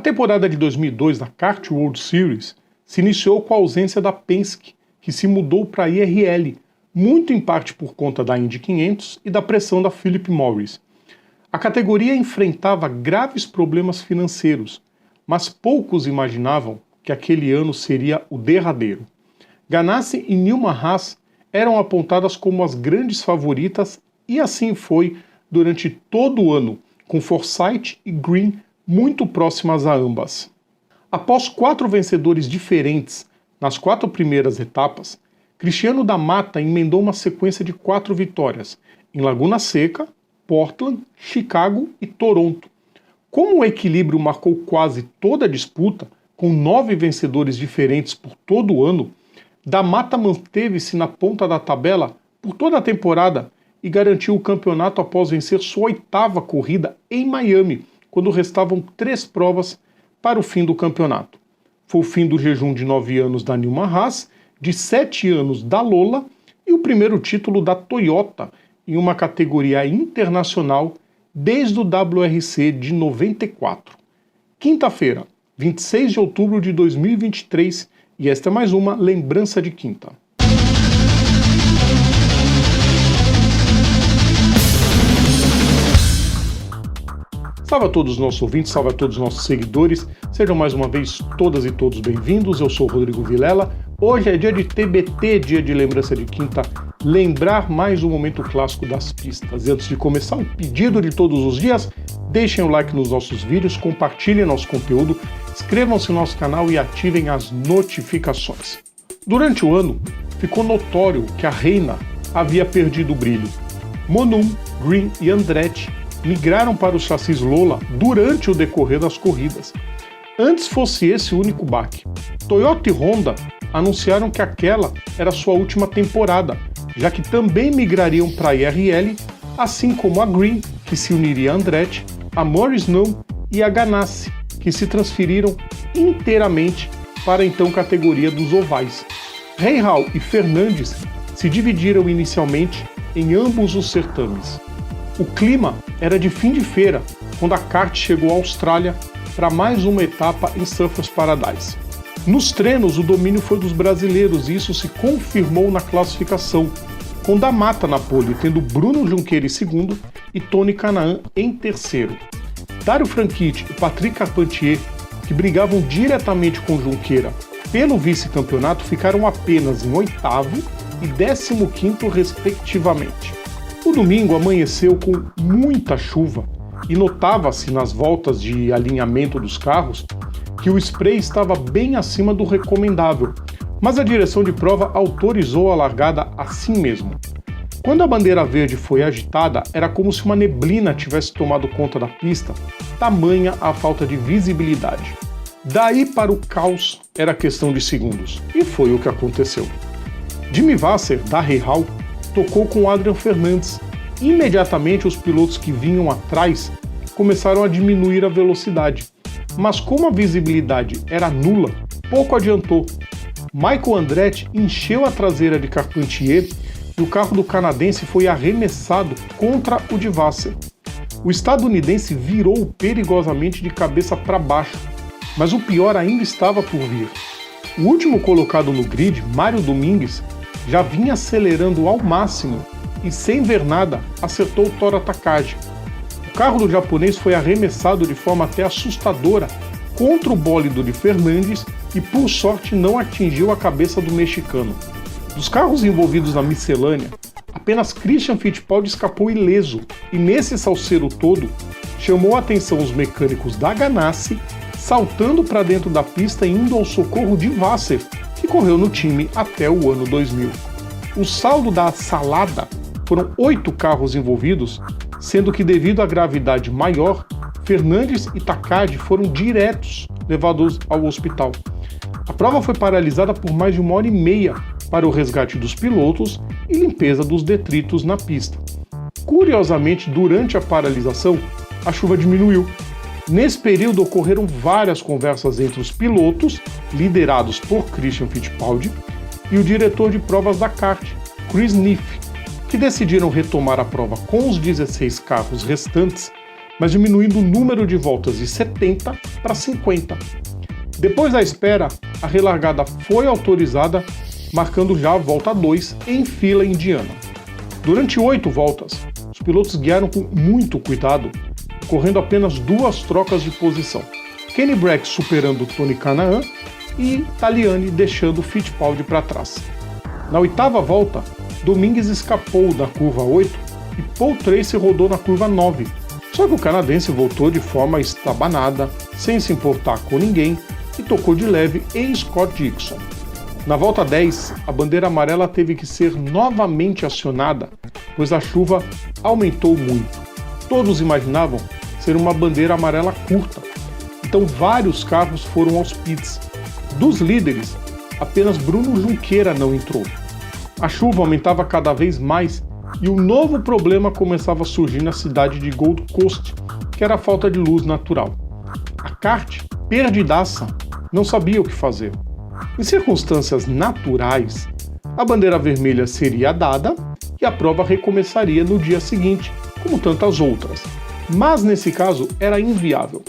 temporada de 2002 da Kart World Series se iniciou com a ausência da Penske, que se mudou para a IRL, muito em parte por conta da Indy 500 e da pressão da Philip Morris. A categoria enfrentava graves problemas financeiros, mas poucos imaginavam que aquele ano seria o derradeiro. Ganassi e Newman Haas eram apontadas como as grandes favoritas e assim foi durante todo o ano, com Forsythe e Green muito próximas a ambas. Após 4 vencedores diferentes nas 4 primeiras etapas, Cristiano da Mata emendou uma sequência de 4 vitórias em Laguna Seca, Portland, Chicago e Toronto. Como o equilíbrio marcou quase toda a disputa, com 9 vencedores diferentes por todo o ano, da Mata manteve-se na ponta da tabela por toda a temporada e garantiu o campeonato após vencer sua 8ª corrida em Miami, quando restavam 3 provas para o fim do campeonato. Foi o fim do jejum de 9 anos da Newman Haas, de 7 anos da Lola e o primeiro título da Toyota em uma categoria internacional desde o WRC de 94. Quinta-feira, 26 de outubro de 2023, e esta é mais uma lembrança de quinta. Salve a todos os nossos ouvintes, salve a todos os nossos seguidores, sejam mais uma vez todas e todos bem-vindos, eu sou o Rodrigo Vilela. Hoje é dia de TBT, dia de lembrança de quinta, lembrar mais um momento clássico das pistas. E antes de começar, um pedido de todos os dias, deixem o like nos nossos vídeos, compartilhem nosso conteúdo, inscrevam-se no nosso canal e ativem as notificações. Durante o ano, ficou notório que a Reina havia perdido o brilho. Monum, Green e Andretti migraram para os chassis Lola durante o decorrer das corridas. Antes fosse esse o único baque. Toyota e Honda anunciaram que aquela era sua última temporada, já que também migrariam para a IRL, assim como a Green, que se uniria a Andretti, a Morris não e a Ganassi, que se transferiram inteiramente para a então categoria dos ovais. Rahal e Fernandes se dividiram inicialmente em ambos os certames. O clima era de fim de feira, quando a kart chegou à Austrália para mais uma etapa em Surfers Paradise. Nos treinos, o domínio foi dos brasileiros e isso se confirmou na classificação, com da Mata na pole, tendo Bruno Junqueira em segundo e Tony Kanaan em terceiro. Dario Franchitti e Patrick Carpentier, que brigavam diretamente com Junqueira pelo vice-campeonato, ficaram apenas em 8º e 15º respectivamente. O domingo amanheceu com muita chuva e notava-se nas voltas de alinhamento dos carros que o spray estava bem acima do recomendável, mas a direção de prova autorizou a largada assim mesmo. Quando a bandeira verde foi agitada, era como se uma neblina tivesse tomado conta da pista, tamanha a falta de visibilidade. Daí para o caos era questão de segundos, e foi o que aconteceu. Jimmy Vasser, da Rahal, tocou com Adrian Fernandes. Imediatamente os pilotos que vinham atrás começaram a diminuir a velocidade, mas como a visibilidade era nula, pouco adiantou. Michael Andretti encheu a traseira de Carpentier e o carro do canadense foi arremessado contra o de Vasser. O estadunidense virou perigosamente de cabeça para baixo, mas o pior ainda estava por vir. O último colocado no grid, Mário Domingues, já vinha acelerando ao máximo e, sem ver nada, acertou o Tora Takagi. O carro do japonês foi arremessado de forma até assustadora contra o bólido de Fernandes e, por sorte, não atingiu a cabeça do mexicano. Dos carros envolvidos na miscelânea, apenas Christian Fittipaldi escapou ileso e, nesse salseiro todo, chamou a atenção os mecânicos da Ganassi, saltando para dentro da pista e indo ao socorro de Vasser, que correu no time até o ano 2000. O saldo da salada foram 8 carros envolvidos, sendo que devido à gravidade maior, Fernandes e Takagi foram diretos levados ao hospital. A prova foi paralisada por mais de 1h30 para o resgate dos pilotos e limpeza dos detritos na pista. Curiosamente, durante a paralisação, a chuva diminuiu. Nesse período ocorreram várias conversas entre os pilotos, liderados por Christian Fittipaldi, e o diretor de provas da kart, Chris Neff, que decidiram retomar a prova com os 16 carros restantes mas diminuindo o número de voltas de 70 para 50. Depois da espera, a relargada foi autorizada, marcando já a volta 2 em fila indiana. Durante 8 voltas, os pilotos guiaram com muito cuidado, correndo apenas 2 trocas de posição. Kenny Brack superando Tony Kanaan e Tagliani deixando Fittipaldi para trás. Na 8ª volta, Domingues escapou da curva 8 e Paul Tracy rodou na curva 9. Só que o canadense voltou de forma estabanada, sem se importar com ninguém, e tocou de leve em Scott Dixon. Na volta 10, a bandeira amarela teve que ser novamente acionada, pois a chuva aumentou muito. Todos imaginavam ser uma bandeira amarela curta, então vários carros foram aos pits. Dos líderes, apenas Bruno Junqueira não entrou. A chuva aumentava cada vez mais e um novo problema começava a surgir na cidade de Gold Coast, que era a falta de luz natural. A kart, perdidaça, não sabia o que fazer. Em circunstâncias naturais, a bandeira vermelha seria dada e a prova recomeçaria no dia seguinte, como tantas outras. Mas nesse caso era inviável.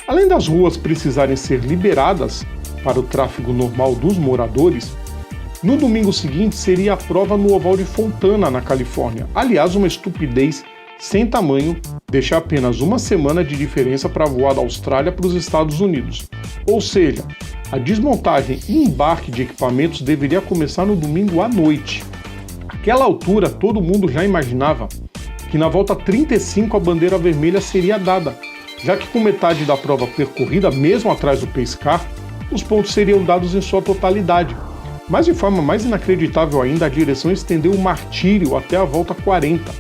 Além das ruas precisarem ser liberadas para o tráfego normal dos moradores, no domingo seguinte seria a prova no Oval de Fontana, na Califórnia. Aliás, uma estupidez sem tamanho deixar apenas uma semana de diferença para voar da Austrália para os Estados Unidos. Ou seja, a desmontagem e embarque de equipamentos deveria começar no domingo à noite. Naquela altura, todo mundo já imaginava que na volta 35 a bandeira vermelha seria dada, já que com metade da prova percorrida, mesmo atrás do pace car, os pontos seriam dados em sua totalidade. Mas de forma mais inacreditável ainda, a direção estendeu o martírio até a volta 40.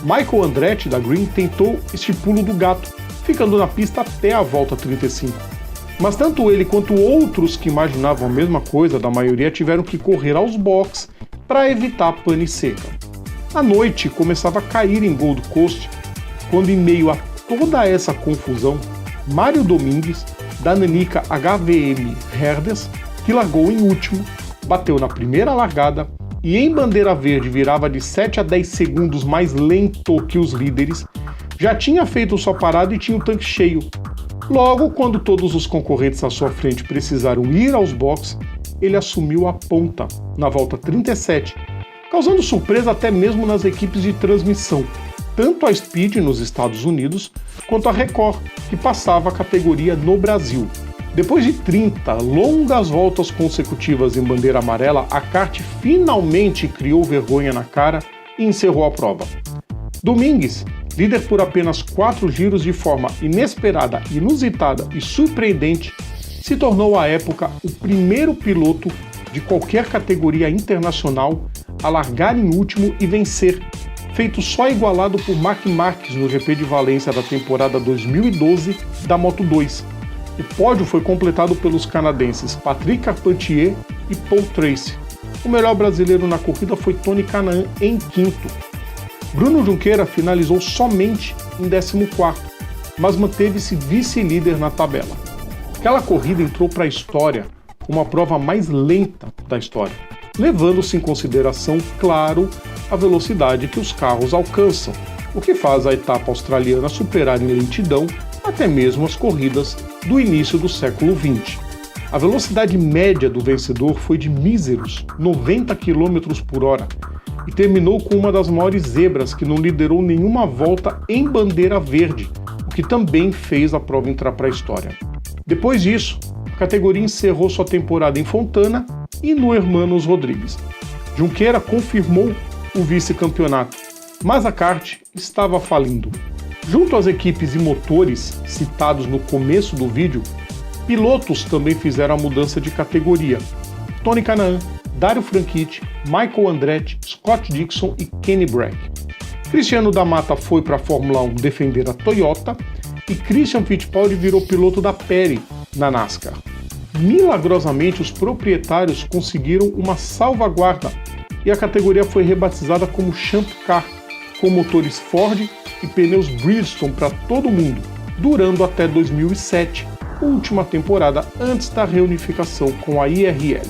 Michael Andretti, da Green, tentou este pulo do gato, ficando na pista até a volta 35. Mas tanto ele quanto outros que imaginavam a mesma coisa da maioria tiveram que correr aos boxes para evitar a pane seca. A noite começava a cair em Gold Coast, quando em meio a toda essa confusão, Mário Domingues, da Nanica HVM Herdes, que largou em último, bateu na primeira largada e em bandeira verde virava de 7 a 10 segundos mais lento que os líderes, já tinha feito sua parada e tinha o tanque cheio. Logo, quando todos os concorrentes à sua frente precisaram ir aos boxes, ele assumiu a ponta na volta 37, causando surpresa até mesmo nas equipes de transmissão, tanto a Speed nos Estados Unidos quanto a Record, que passava a categoria no Brasil. Depois de 30 longas voltas consecutivas em bandeira amarela, a kart finalmente criou vergonha na cara e encerrou a prova. Domingues, líder por apenas 4 giros de forma inesperada, inusitada e surpreendente, se tornou à época o primeiro piloto de qualquer categoria internacional a largar em último e vencer, feito só igualado por Marc Marquez no GP de Valência da temporada 2012 da Moto2. O pódio foi completado pelos canadenses Patrick Carpentier e Paul Tracy. O melhor brasileiro na corrida foi Tony Kanaan em quinto. Bruno Junqueira finalizou somente em 14º, mas manteve-se vice-líder na tabela. Aquela corrida entrou para a história como a prova mais lenta da história, levando-se em consideração, claro, a velocidade que os carros alcançam, o que faz a etapa australiana superar em lentidão até mesmo as corridas do início do século XX. A velocidade média do vencedor foi de míseros 90 km por hora e terminou com uma das maiores zebras que não liderou nenhuma volta em bandeira verde, o que também fez a prova entrar para a história. Depois disso, a categoria encerrou sua temporada em Fontana e no Hermanos Rodrigues. Junqueira confirmou o vice-campeonato, mas a kart estava falindo. Junto às equipes e motores citados no começo do vídeo, pilotos também fizeram a mudança de categoria. Tony Kanaan, Dario Franchitti, Michael Andretti, Scott Dixon e Kenny Brack. Cristiano da Mata foi para a Fórmula 1 defender a Toyota e Christian Fittipaldi virou piloto da Pirelli na NASCAR. Milagrosamente, os proprietários conseguiram uma salvaguarda e a categoria foi rebatizada como Champ Car, com motores Ford e pneus Bridgestone para todo mundo, durando até 2007, última temporada antes da reunificação com a IRL.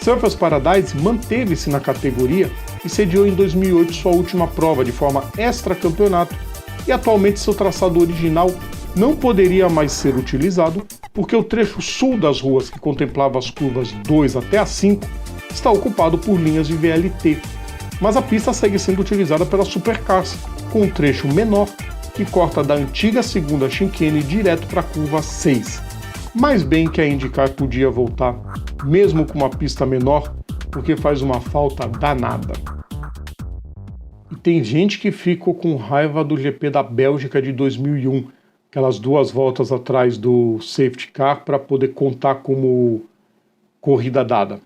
Surfers Paradise manteve-se na categoria e sediou em 2008 sua última prova de forma extra-campeonato, e atualmente seu traçado original não poderia mais ser utilizado porque o trecho sul das ruas, que contemplava as curvas 2 até a 5, está ocupado por linhas de VLT, mas a pista segue sendo utilizada pelas supercars, com um trecho menor que corta da antiga segunda chicane direto para a curva 6. Mais bem que a IndyCar podia voltar, mesmo com uma pista menor, porque faz uma falta danada. E tem gente que ficou com raiva do GP da Bélgica de 2001, aquelas 2 voltas atrás do safety car para poder contar como corrida dada.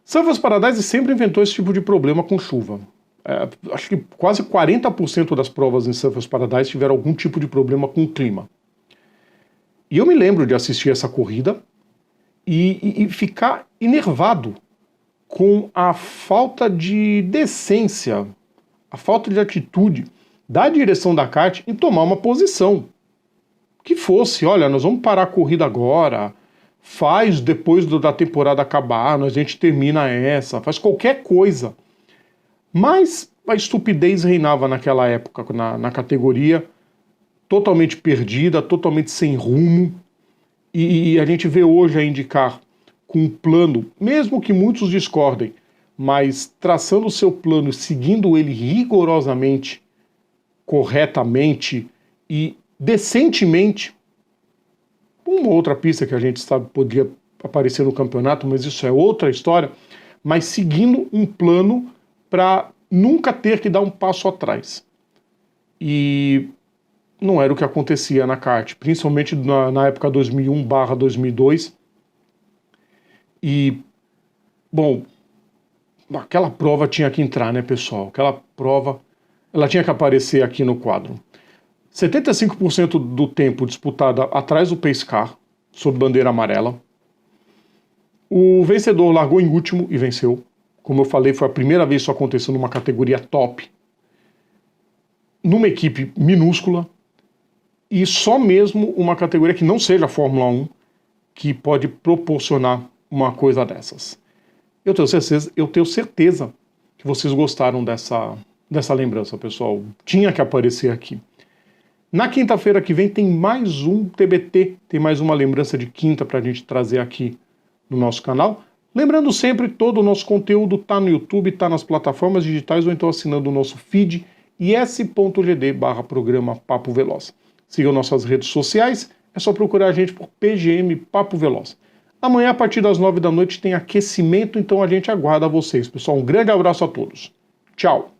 Surfers Paradise sempre inventou esse tipo de problema com chuva. Acho que quase 40% das provas em Surfers Paradise tiveram algum tipo de problema com o clima. E eu me lembro de assistir essa corrida e ficar enervado com a falta de decência, a falta de atitude da direção da kart em tomar uma posição. Que fosse, olha, nós vamos parar a corrida agora, faz depois da temporada acabar, a gente termina essa, faz qualquer coisa. Mas a estupidez reinava naquela época na categoria, totalmente perdida, totalmente sem rumo, e a gente vê hoje a IndyCar com um plano, mesmo que muitos discordem, mas traçando o seu plano, seguindo ele rigorosamente, corretamente e decentemente. Uma outra pista que a gente sabe poderia aparecer no campeonato, mas isso é outra história, mas seguindo um plano para nunca ter que dar um passo atrás. E não era o que acontecia na kart, principalmente na época 2001/2002. E, bom, aquela prova tinha que entrar, né, pessoal? Aquela prova, ela tinha que aparecer aqui no quadro. 75% do tempo disputada atrás do pace car, sob bandeira amarela. O vencedor largou em último e venceu. Como eu falei, foi a primeira vez que isso aconteceu numa categoria top, numa equipe minúscula, e só mesmo uma categoria que não seja a Fórmula 1 que pode proporcionar uma coisa dessas. Eu tenho certeza que vocês gostaram dessa lembrança, pessoal. Tinha que aparecer aqui. Na quinta-feira que vem tem mais um TBT, tem mais uma lembrança de quinta para a gente trazer aqui no nosso canal. Lembrando sempre, todo o nosso conteúdo está no YouTube, está nas plataformas digitais ou então assinando o nosso feed is.gd/programa Papo Veloz. Sigam nossas redes sociais, é só procurar a gente por PGM Papo Veloz. Amanhã, a partir das 9 da noite, tem aquecimento, então a gente aguarda vocês. Pessoal, um grande abraço a todos. Tchau!